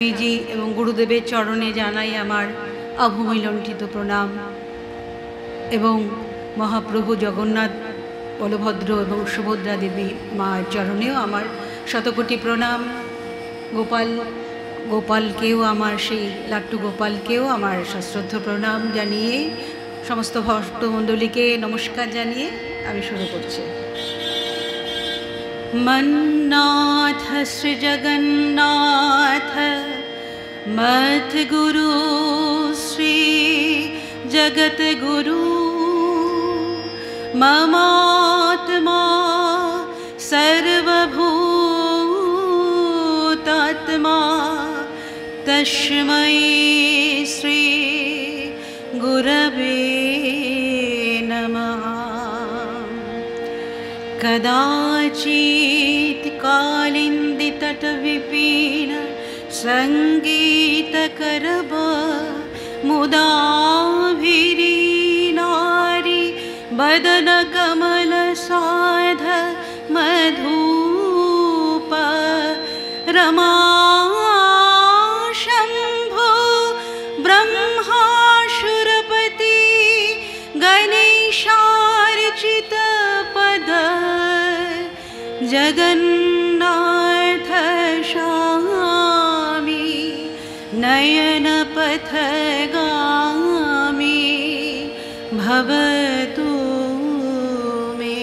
जी एवं गुरुदेवेर चरणे जानाई आमार अवहेलनकृत प्रणाम एवं महाप्रभु जगन्नाथ बलभद्र एवं सुभद्रा देवी मार चरणेও आमार शतकोटी प्रणाम। गोपालकेও आमार सेई लाट्टू गोपालकेও आमार सश्रद्ध प्रणाम जानिए समस्त भक्तमंडलीके नमस्कार जानिए आमि शुरू करछि। मन्नाथ श्री जगन्नाथ मत गुरु श्री जगत गुरु ममात्मा सर्वभूतात्मा तस्मै श्री गुरवे नमः। कदाचित् कालिन्दीतटविपिन सङ्गीतकरव मुदाभिरीनारी बदनकमलसाध मधुप रमा शम्भो ब्रह्माशुरपति गणेशार्चित पद जगन्नाथ स्वामी नयनपथगामी भवतु मे।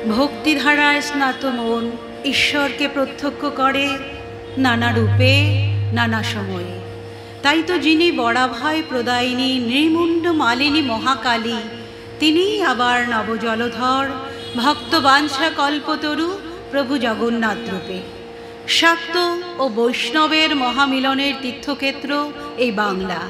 भक्तिधाराय स्नात मन ईश्वर के प्रत्यक्ष करे नाना रूपे नाना समये। ताई तो जिनी बड़ाभाई प्रदायिनी निर्मुंड मालिनी महाकाली तिनी आबार नवजलधर भक्त बांछा कल्पतरु प्रभु जगन्नाथ रूपे। शाक्त और वैष्णवेर महामिलनेर तीर्थक्षेत्र ए बांगला।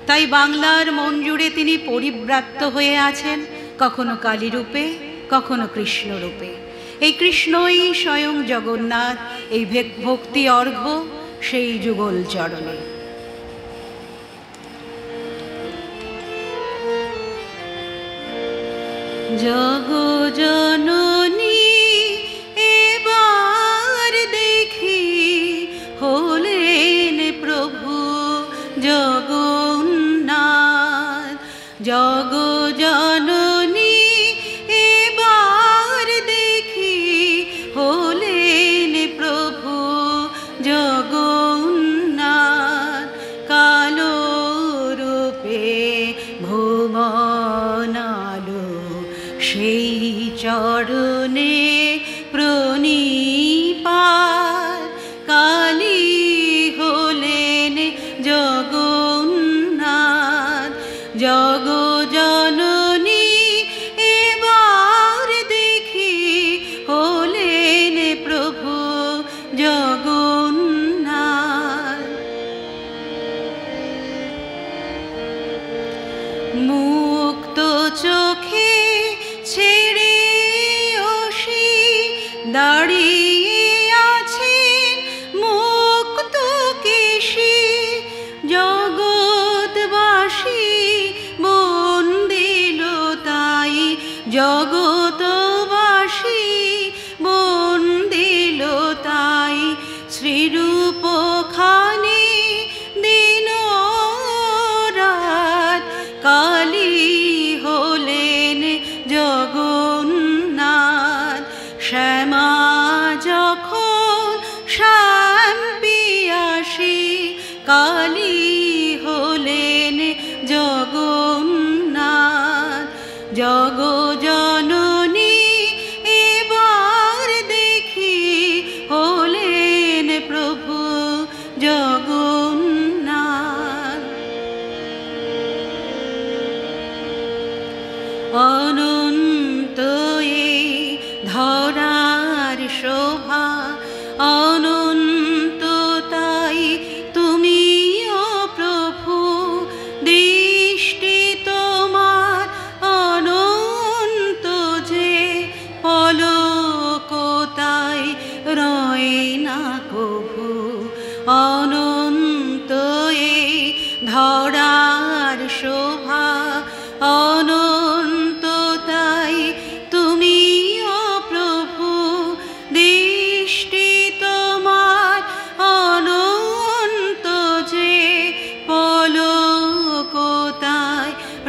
ताई बांगलार मन जुड़े तिनी परिव्राप्त हये आछेन कखनो काली रूपे कखनो कृष्ण रूपे। এই কৃষ্ণই স্বয়ং জগন্নাথ। এই ভক্তি অর্ঘ্য সেই যুগল চরণে। জগজননী এবার দেখি হলেন প্রভু জগন্নাথ। জগজননী এবার দেখি হলেন প্রভু জগন্নাথ। কালো রূপে ভুবনালো সেই চরণে প্রণিপাত। কালী হলেন জগন্নাথ। জগজননী এবার দেখি হলেন প্রভু জগন্নাথ। মুক্ত চোখে ছেড়ে অসি দাঁড়িয়ে আছেন মুক্ত কেশী জগৎবাসী বন্দিল তাই। জগৎবাসী বন্দিল তাই শ্রীরূপ খানি দিন রাত। কালী হলেন জগন্নাথ। শ্যামা যখন শ্যাম পিয়াসী কালী হলেন জগন্নাথ। জগজননী এবার দেখি হলেন প্রভু জগন্নাথ। অনন্ত এই ধরার শোভা অনন্ত তাই তুমিও প্রভু। দৃষ্টি তোমার অনন্ত যে পলক তাই রয় না কভু। অনন্ত এই ধরার শোভা অনন্ত তাই তুমি ও প্রভু, দৃষ্টি তোমার অনন্ত যে, পলকতায়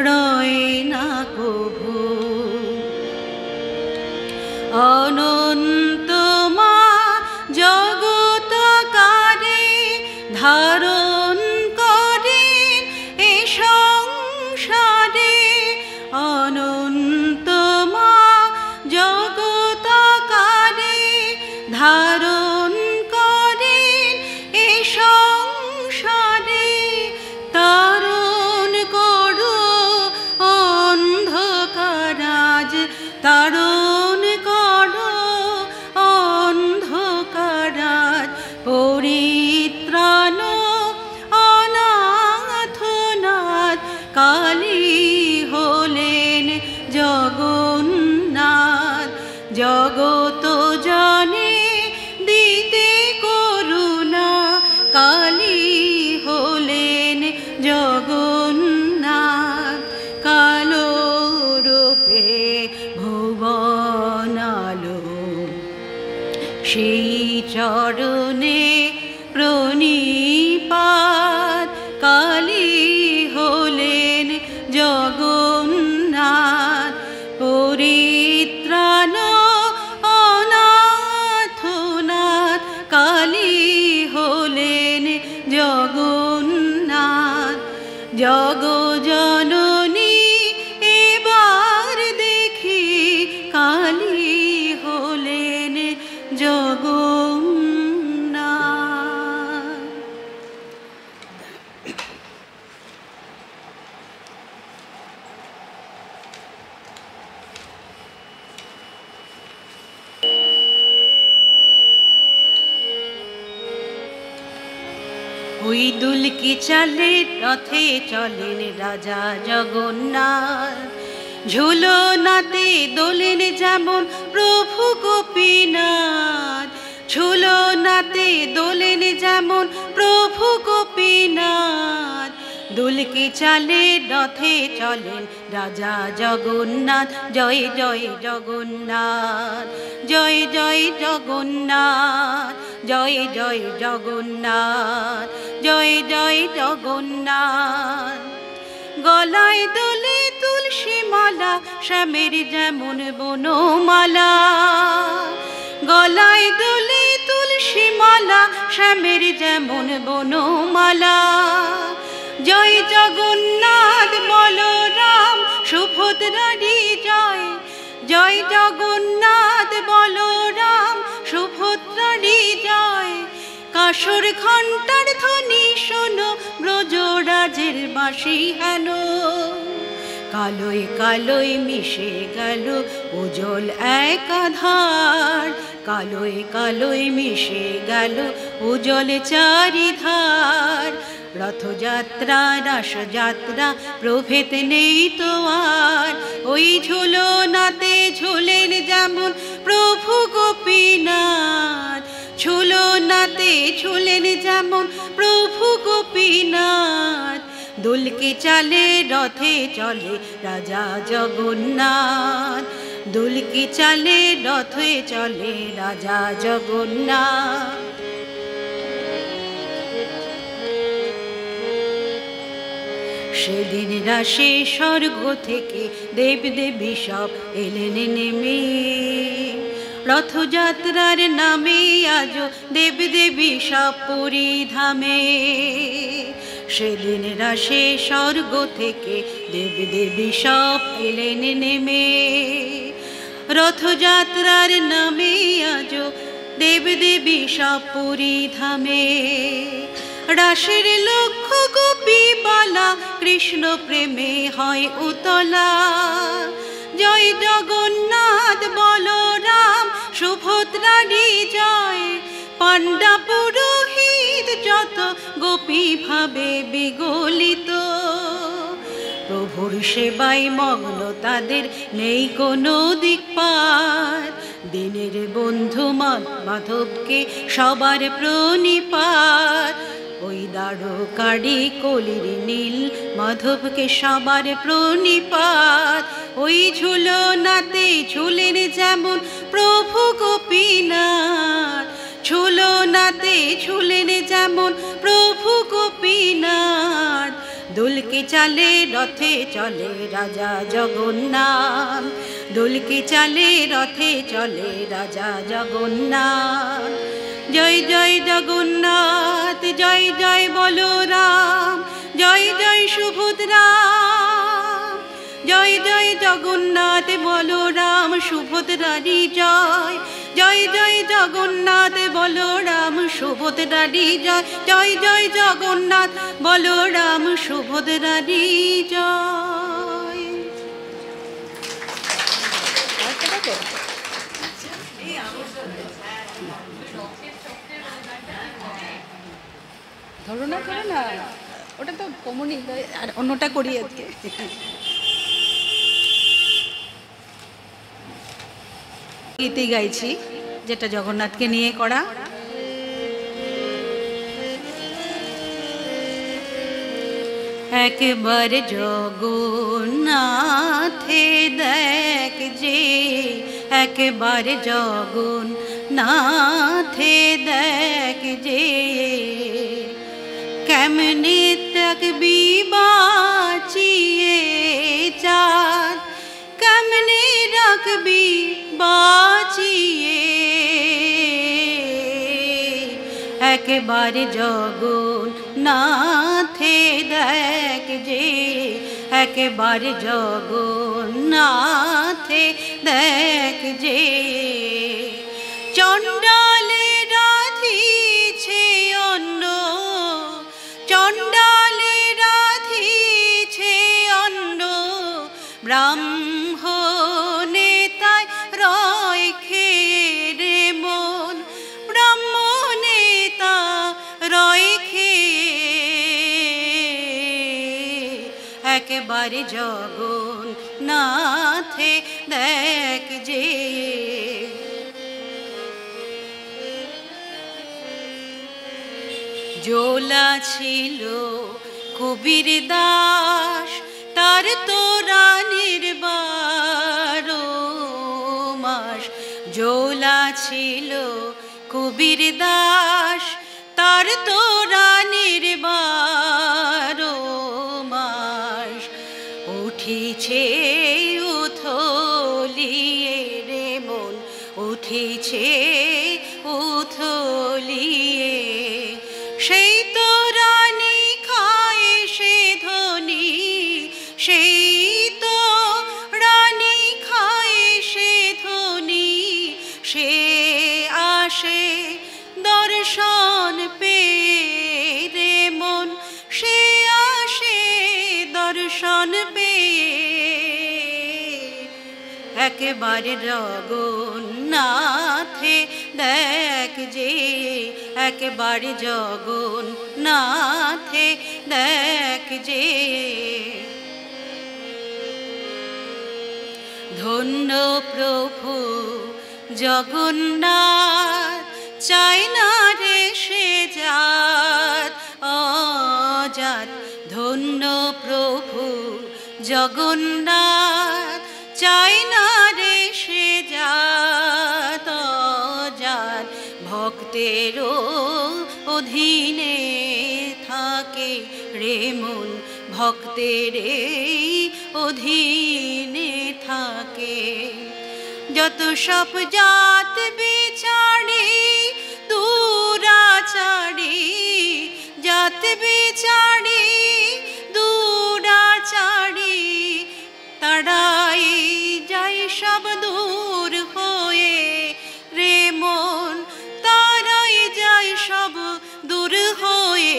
রয় না কভু। অনন্ত মা জগৎকারে ধারণ করে এ সংসারে, অনন্ত মা জগৎকারে ধারণ করে এ সংসারে, তারণ করো অন্ধকার আজ, তারণ করো অন্ধকার আজ, পরিত্রাণ অনাথনাথ কালী হলেন জগন্নাথ। জগত জানে দিতে করুণা, কালী হলেন জগন্নাথ। কালো রূপে ভুবনালো সেই চরণে প্রণিপাত, কালী হলেন জগন্নাথ। পরিত্রাণ অনাথনাথ কালী হলেন জগন্নাথ। জগজননী এবার দেখি, কালী হলেন জগন্নাথ। ওই দুলকি চালে রথে চলেন রাজা জগন্নাথ, ঝুলনাতে দোলেন যেমন প্রভু গোপীনাথ। ঝুলনাতে দোলেন যেমন প্রভু গোপীনাথ, দুলকি চালে রথে চলেন রাজা জগন্নাথ। জয় জয় জগন্নাথ, জয় জয় জগন্নাথ, জয় জয় জগন্নাথ, জয় জয় জগন্নাথ। গলায় দোলে তুলসী মালা, শ্যামের যেমন বনমালা। গলায় দোলে তুলসী মালা, শ্যামের যেমন বনমালা। জয় জগন্নাথ বলরাম সুভদ্রারি জয়, জয় জগন্নাথ বলরাম সুভদ্রারি জয়। কাসর ঘণ্টার ধ্বনি শোনো, ব্রজরাজের বাঁশি হেন। কালোয় কালোয় মিশে গেল উজ্জ্বল এক আধার, কালোয় কালোয় মিশে গেল উজ্জ্বল চারিধার। রথযাত্রা রাসযাত্রা প্রভেদ নেই তো আর, ওই ঝুলনাতে ঝুলেন যেমন প্রভু গোপীনাথ। ঝুলনাতে ঝুলেন যেমন প্রভু গোপীনাথ, দুলকি চালে রথে চলে রাজা জগন্নাথ। দুলকি চালে রথে চলে রাজা জগন্নাথ। সেদিন রাশে স্বর্গ থেকে দেবদেবী সব এলেন নেমে, রথযাত্রার নামে আজও দেবদেবী সব পুরীধামে। সেদিন রাশে স্বর্গ থেকে দেবদেবী সব এলেন নেমে, রথযাত্রার নামে আজও দেবদেবী সব পুরীধামে। রাসের লক্ষ গোপী বালা, কৃষ্ণ প্রেমে হয় উতলা। জয় জগন্নাথ বলরাম সুভদ্রারি জয়, পাণ্ডা পুরোহিত যত গোপী ভাবে বিগলিত। প্রভুর সেবায় মগ্ন তাদের নেই কোনো দিকপাত, দিনের বন্ধু মাধবকে সবার প্রণিপাত। ওই দ্বারকারি কলির নীল মাধবকে সবার প্রণিপাত। ওই ঝুলনাতে ঝুলেন যেমন প্রভু গোপীনাথ, ঝুলনাতে ঝুলেন যেমন প্রভু গোপীনাথ। দোলকে চালে রথে চলে রাজা জগন্নাথ, দোলকে চালে রথে চলে রাজা জগন্নাথ। জয় জয় জগন্নাথ, জয় জয় বলরাম, জয় জয় সুভদ্রা। জয় জয় জগন্নাথ বলরাম সুভদ্রারি জয়, জয় জয় জগন্নাথ বলরাম সুভদ্রারি জয়, জয় জয় জগন্নাথ বলরাম সুভদ্রারি জয়। ধরো না, ধরো না, ওটা তো কমনি, আর অন্যটা করি আজকে। গীতি গাইছি যেটা জগন্নাথকে নিয়ে করা। একবার জগন্নাথে দেখ যে, একবার জগন্নাথে দেখ যে, কেমনে থাকবি বাঁচিয়ে চাঁদ, কেমনে রাখবি বাঁচিয়ে। একবার জগন্নাথে দেখ যে, একবার জগন্নাথে দেখ যে, চণ্ডালে রাধিছে অন্ন, চণ্ডালে রাধিছে অন্ন, ব্রাহ্মণে তাই রয় খেয়ে রে মন, ব্রাহ্মণে তা রয় খেয়ে। একবারে জগন্নাথে দেখ যে, জোলা ছিল কবির দাস, তার তোরা নির্বারো মাস। জোলা ছিল কবির দাস, তার তোরা নির্বারো মাস। উঠিছে উথলিয়ে রে মন, উঠিছে উথলিয়ে। সেই তো রানী খায় সে ধ্বনি, সেই তো রানী খায় সে ধ্বনি। সে আসে দর্শন পেয়ে রে মন, সে আসে দর্শন পেয়ে। একেবারে জগন্নাথে দেখ যে, একবারে জগন্নাথে দেখ যে। ধন্য প্রভু জগন্নাথ, চাই না রে সে জাত অজাত। ধন্য প্রভু জগন্নাথ, চাই না রে সে জাত অজাত। ভক্তেরও অধীনে থাকে রে মন, ভক্তের অধীনে থাকে। যত সব জাত বিচারি দুরাচারি, জাত বিচারি দুরাচারি, তারাই যায় সব দূর হয়ে রে মন, তারাই যায় সব দূর হয়ে।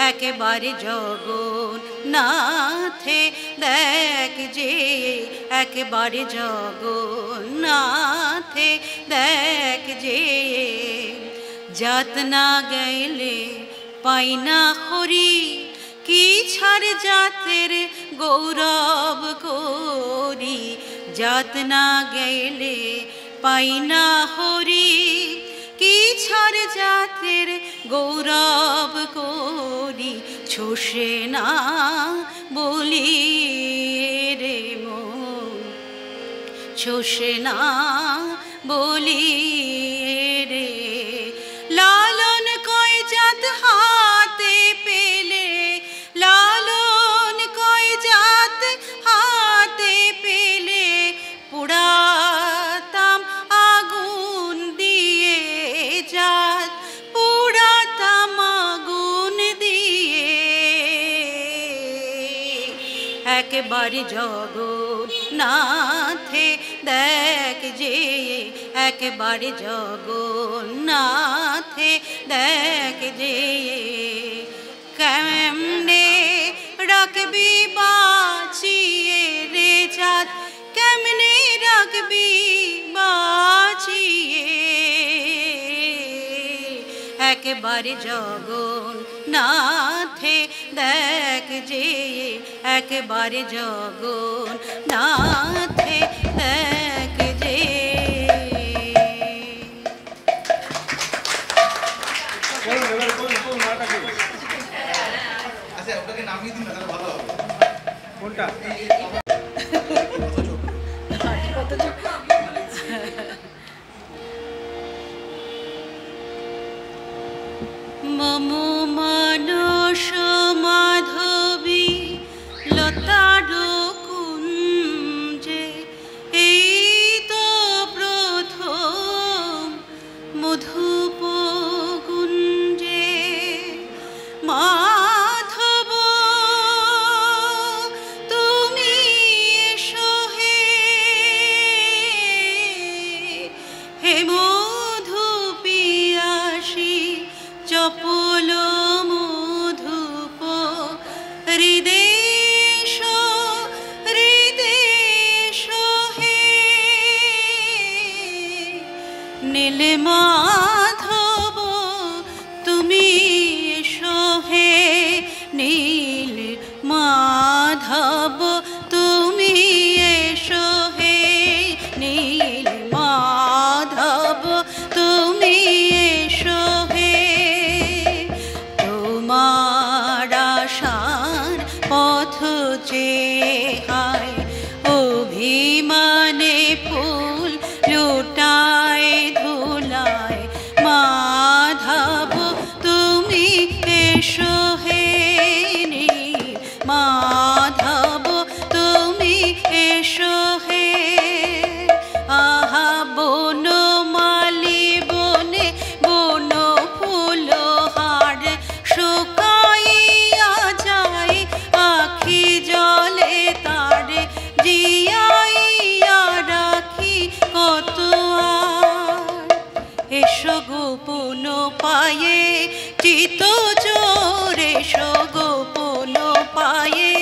একেবারে জগন্নাথে দেখ যে, একবারে জগন্নাথে দেখ যে। জাত না গেলে পাই না হরি, কি ছাড় জাতের গৌরব করি। জাত না গেলে পাই না হরি, কি ইছার জাতের গৌরব করি ছোষে না বলি রে মন, ছোষে না বলি রে। লালন কয় জাত হাতে পেলে, লালন কয় জাত হাতে পেলে, পুড়াতাম আগুন দিয়ে জাত, পুড়াতাম আগুন দিয়ে। একবারে জগন্নাথে দেখ যে, একবারে জগন্নাথে দেখ যে, কেমনে রাখবি বাঁচিয়ে রে জাত, কেমনে রাখবি বাঁচিয়ে। একবারে জগন্নাথে দেখ যে, একবারে জগন্নাথে দেখ যে। আচ্ছা ওটাকে নামিয়ে দিন না, তাহলে ভালো হবে। কোনটা? মম মানস মাধবী লতার কুঞ্জে, এই তো প্রথম মধুপ কুঞ্জে। মাধব তুমি এসো হে, হে মধু পিয়াসী চপল মধুপ হৃদেশ, হৃদেশ হে। নীল মাধব তুমি এসো হে, নীল মাধব তুমি এসো হে, নীল মাধব তুমি এসো হে। তোমার আশার পথ চেহায় অভিমানে ফুল লুটায় ধুলায়, মাধব তুমি এসো হে, নীল মাধব তুমি এসো হে। আহা বন মালি বনে বন ফুল হার শুকাইয়া যায়, আখি জলে তারে জিয়াইয়া রাখি কত আর। এসো গোপন পায়ে চিত চোর, এসো গোপন পায়ে,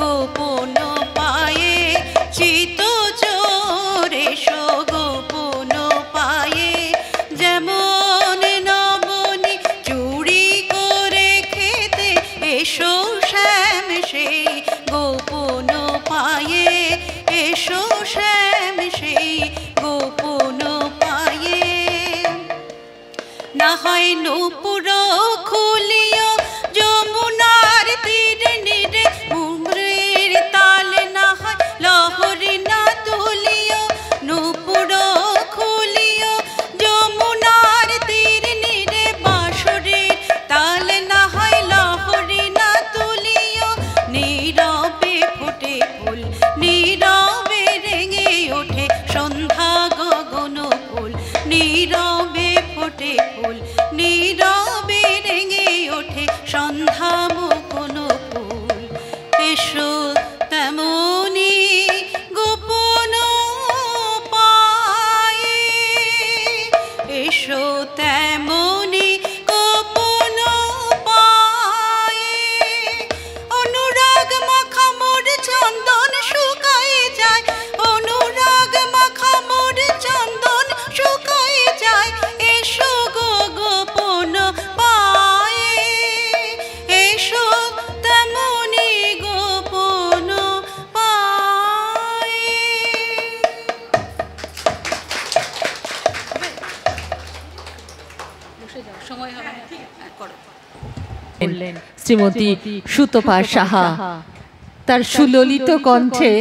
গোপন পায়ে চিত চোর, এসো গোপন পায়ে। যেমন নবনী চুরি করে খেতে, এসো শ্যাম সেই গোপন পায়ে, এসো শ্যাম সেই গোপন পায়ে। না হয় নূপুর খুলিও যমুনার তীরে নিরে, মুমরের তালে না হয় লহরী না তুলিও, নূপুর খুলিও যমুনার তীরে নিরে, বাঁশরীর তালে না হয় লহরী না তুলিও। নীরবে ফুটে ফুল, নীরবে রেঙে ওঠে সন্ধ্যা গগন ফুল, নীরবে ফোটে ফুল, নীরবে রেঙে ওঠে সন্ধ্যা মগন ফুল। এসো তেমনি গোপন পায়ে, এসো তেমনি গোপন পায়ে। অনুরাগ মাখা মোর চন্দন শ্রীমতী সুতপা সাহা। তার সুললিত কণ্ঠে